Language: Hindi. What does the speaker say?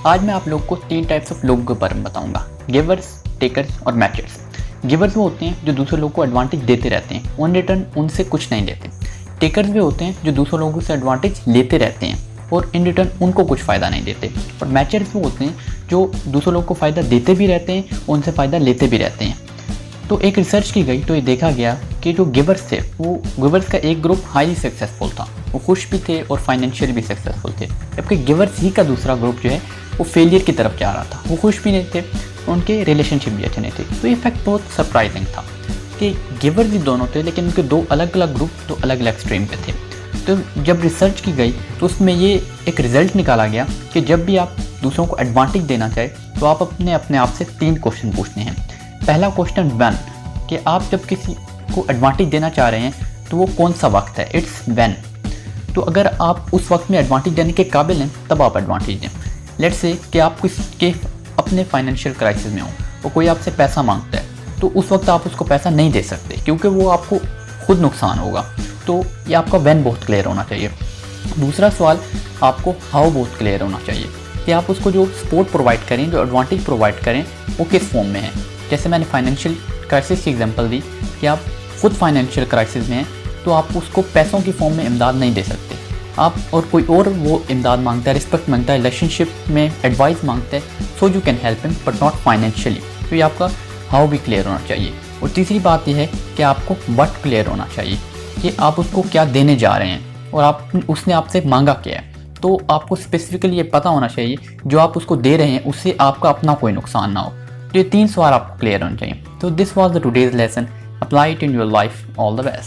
आज मैं आप लोग को 3 टाइप्स ऑफ लोगों के बारे में बताऊंगा, गिवर्स, टेकर्स और मैचर्स। गिवर्स वो होते हैं जो दूसरे लोगों को एडवांटेज देते रहते हैं, ऑन रिटर्न उनसे कुछ नहीं लेते। टेकर्स भी होते हैं जो दूसरे लोगों से एडवांटेज लेते रहते हैं और इन रिटर्न उनको कुछ फ़ायदा नहीं देते। और मैचर्स वो होते हैं जो दूसरे लोगों को फ़ायदा देते भी रहते हैं, उनसे फ़ायदा लेते भी रहते हैं। तो एक रिसर्च की गई तो ये देखा गया कि जो गिवर्स थे, वो गिवर्स का एक ग्रुप हाईली सक्सेसफुल था, वो खुश भी थे और फाइनेंशियल भी सक्सेसफुल थे, जबकि गिवर्स ही का दूसरा ग्रुप जो है वो फेलियर की तरफ जा रहा था। वो खुश भी नहीं थे, उनके रिलेशनशिप भी अच्छे नहीं थे। तो ये फैक्ट बहुत सरप्राइजिंग था कि गिवर्स ही दोनों थे, लेकिन उनके दो अलग अलग ग्रुप दो अलग अलग एक्सट्रीम पे थे। तो जब रिसर्च की गई तो उसमें ये एक रिजल्ट निकाला गया कि जब भी आप दूसरों को एडवांटेज देना चाहे तो आप अपने आप से 3 क्वेश्चन पूछने हैं। पहला क्वेश्चन 1 कि आप जब किसी को एडवांटेज देना चाह रहे हैं तो वो कौन सा वक्त है, इट्स व्हेन। तो अगर आप उस वक्त में एडवांटेज देने के काबिल हैं तब आप एडवांटेज दें। लेट्स से कि आप किसके अपने फाइनेंशियल क्राइसिस में हो और कोई आपसे पैसा मांगता है, तो उस वक्त आप उसको पैसा नहीं दे सकते क्योंकि वो आपको खुद नुकसान होगा। तो ये आपका व्हेन बहुत क्लियर होना चाहिए। दूसरा सवाल, आपको हाउ बहुत क्लियर होना चाहिए कि आप उसको जो सपोर्ट प्रोवाइड करें, जो एडवांटेज प्रोवाइड करें, वो किस फॉर्म में है। जैसे मैंने फाइनेंशियल क्राइसिस की एग्जांपल दी कि आप खुद फाइनेंशियल क्राइसिस में हैं तो आप उसको पैसों की फॉर्म में इमदाद नहीं दे सकते। आप और कोई और वो इमदाद मांगता है, रिस्पेक्ट मांगता है, रिलेशनशिप में एडवाइस मांगता है, so you can help him but not financially. तो ये आपका हाउ भी क्लियर होना चाहिए। और तीसरी बात यह है कि आपको व्हाट क्लियर होना चाहिए कि आप उसको क्या देने जा रहे हैं और उसने आपसे मांगा क्या है। तो आपको स्पेसिफिकली ये पता होना चाहिए जो आप उसको दे रहे हैं उससे आपका अपना कोई नुकसान ना हो। तो ये 3 सवाल आपको क्लियर होने चाहिए। तो this was the today's lesson, apply it in your life. All the best.